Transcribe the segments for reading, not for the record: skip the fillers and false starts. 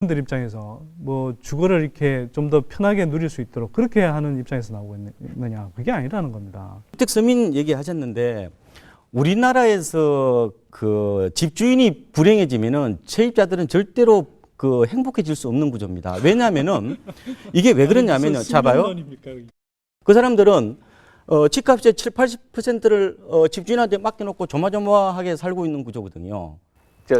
들 입장에서 뭐 주거를 이렇게 좀 더 편하게 누릴 수 있도록 그렇게 하는 입장에서 나오고 있느냐, 그게 아니라는 겁니다. 주택 서민 얘기하셨는데 우리나라에서 그 집주인이 불행해지면은 세입자들은 절대로 그 행복해질 수 없는 구조입니다. 왜냐하면은 이게 왜 그러냐면요. 자봐요. 그 사람들은 집값의 7, 80%를 집주인한테 맡겨놓고 조마조마하게 살고 있는 구조거든요.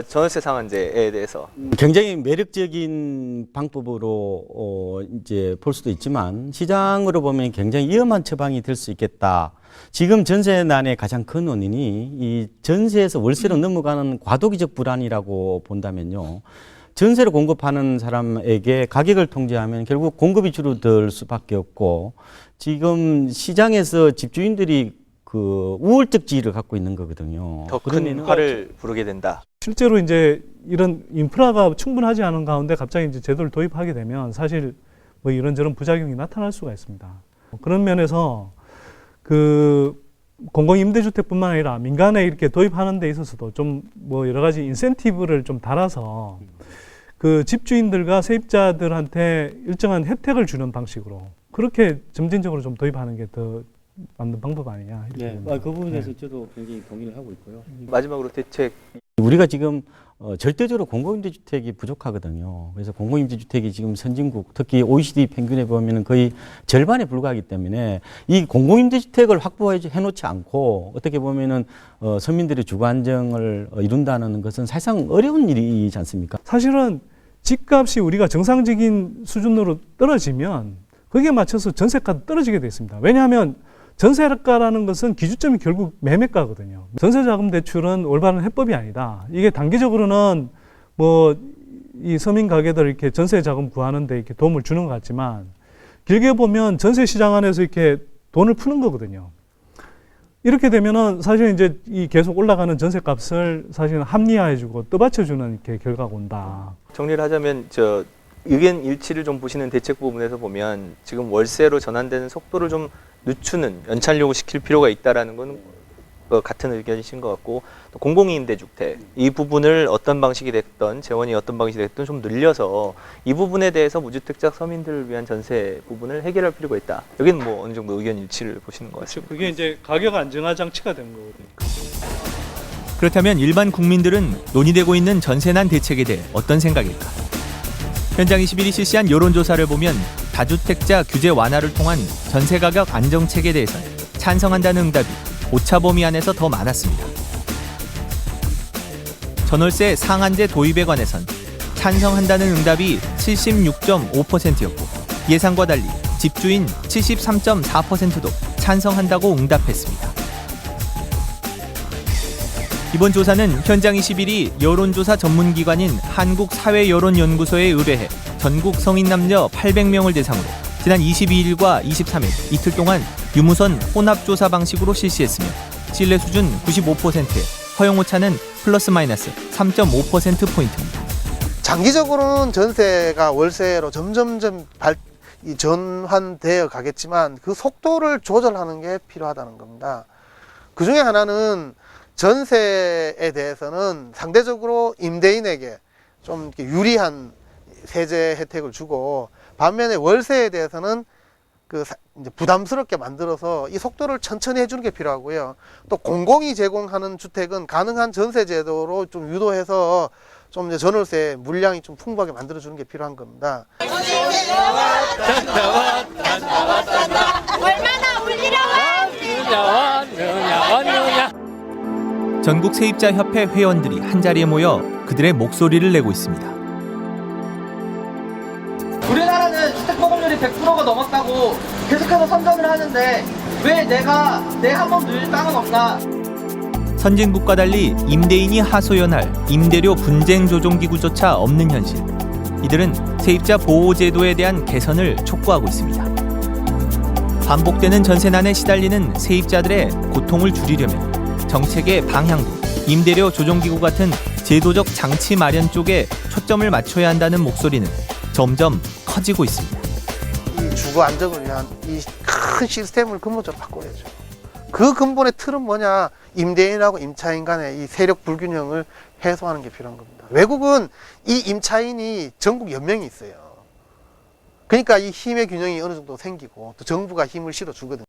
전월세 상한제에 대해서 굉장히 매력적인 방법으로 이제 볼 수도 있지만 시장으로 보면 굉장히 위험한 처방이 될 수 있겠다. 지금 전세난의 가장 큰 원인이 이 전세에서 월세로 넘어가는 과도기적 불안이라고 본다면요. 전세를 공급하는 사람에게 가격을 통제하면 결국 공급이 줄어들 수밖에 없고 지금 시장에서 집주인들이 그 우월적 지위를 갖고 있는 거거든요. 더 큰 화를 부르게 된다. 실제로 이제 이런 인프라가 충분하지 않은 가운데 갑자기 이제 제도를 도입하게 되면 사실 뭐 이런저런 부작용이 나타날 수가 있습니다. 그런 면에서 그 공공임대주택뿐만 아니라 민간에 이렇게 도입하는 데 있어서도 좀 뭐 여러 가지 인센티브를 좀 달아서 그 집주인들과 세입자들한테 일정한 혜택을 주는 방식으로 그렇게 점진적으로 좀 도입하는 게 더 맞는 방법 아니냐. 네, 그 부분에 대해서 저도 굉장히 동의를 하고 있고요. 마지막으로 대책. 우리가 지금 절대적으로 공공임대주택이 부족하거든요. 그래서 공공임대주택이 지금 선진국, 특히 OECD 평균에 보면 거의 절반에 불과하기 때문에 이 공공임대주택을 확보해 놓지 않고 어떻게 보면은 서민들의 주거 안정을 이룬다는 것은 사실상 어려운 일이지 않습니까? 사실은 집값이 우리가 정상적인 수준으로 떨어지면 거기에 맞춰서 전세가도 떨어지게 돼 있습니다. 왜냐하면 전세가라는 것은 기준점이 결국 매매가거든요. 전세자금 대출은 올바른 해법이 아니다. 이게 단기적으로는 뭐 이 서민 가게들 이렇게 전세자금 구하는데 이렇게 도움을 주는 것 같지만 길게 보면 전세 시장 안에서 이렇게 돈을 푸는 거거든요. 이렇게 되면은 사실 이제 이 계속 올라가는 전세값을 사실은 합리화해주고 떠받쳐주는 이렇게 결과가 온다. 정리를 하자면 의견 일치를 좀 보시는 대책 부분에서 보면 지금 월세로 전환되는 속도를 좀 늦추는 연착륙을 시킬 필요가 있다라는 건 같은 의견이신 것 같고 또 공공임대주택 이 부분을 어떤 방식이 됐든 재원이 어떤 방식이 됐든 좀 늘려서 이 부분에 대해서 무주택자 서민들을 위한 전세 부분을 해결할 필요가 있다. 여기는 뭐 어느 정도 의견 일치를 보시는 것 같습니다. 그게 이제 가격 안정화 장치가 된 거거든요. 그렇다면 일반 국민들은 논의되고 있는 전세난 대책에 대해 어떤 생각일까? 현장 21이 실시한 여론조사를 보면 다주택자 규제 완화를 통한 전세가격 안정책에 대해서는 찬성한다는 응답이 오차 범위 안에서 더 많았습니다. 전월세 상한제 도입에 관해선 찬성한다는 응답이 76.5%였고 예상과 달리 집주인 73.4%도 찬성한다고 응답했습니다. 이번 조사는 현장 21이 여론조사 전문기관인 한국사회여론연구소에 의뢰해 전국 성인 남녀 800명을 대상으로 지난 22일과 23일 이틀 동안 유무선 혼합조사 방식으로 실시했으며 신뢰 수준 95%에 허용 오차는 플러스 마이너스 3.5%포인트입니다. 장기적으로는 전세가 월세로 점점점 전환되어 가겠지만 그 속도를 조절하는 게 필요하다는 겁니다. 그 중에 하나는 전세에 대해서는 상대적으로 임대인에게 좀 이렇게 유리한 세제 혜택을 주고 반면에 월세에 대해서는 이제 부담스럽게 만들어서 이 속도를 천천히 해주는 게 필요하고요. 또 공공이 제공하는 주택은 가능한 전세 제도로 좀 유도해서 좀 이제 전월세 물량이 좀 풍부하게 만들어주는 게 필요한 겁니다. 얼마나 울리려고? 전국 세입자 협회 회원들이 한자리에 모여 그들의 목소리를 내고 있습니다. 우리나라는 주택보급률이 100%가 넘었다고 계속해서 선전을 하는데 왜 내가 내 한 번 누릴 땅은 없나? 선진국과 달리 임대인이 하소연할 임대료 분쟁 조정 기구조차 없는 현실. 이들은 세입자 보호 제도에 대한 개선을 촉구하고 있습니다. 반복되는 전세난에 시달리는 세입자들의 고통을 줄이려면 정책의 방향도 임대료 조정기구 같은 제도적 장치 마련 쪽에 초점을 맞춰야 한다는 목소리는 점점 커지고 있습니다. 이 주거 안정을 위한 이 큰 시스템을 근본적으로 바꿔야죠. 그 근본의 틀은 뭐냐? 임대인하고 임차인 간의 이 세력 불균형을 해소하는 게 필요한 겁니다. 외국은 이 임차인이 전국 연맹이 있어요. 그러니까 이 힘의 균형이 어느 정도 생기고 또 정부가 힘을 실어주거든요.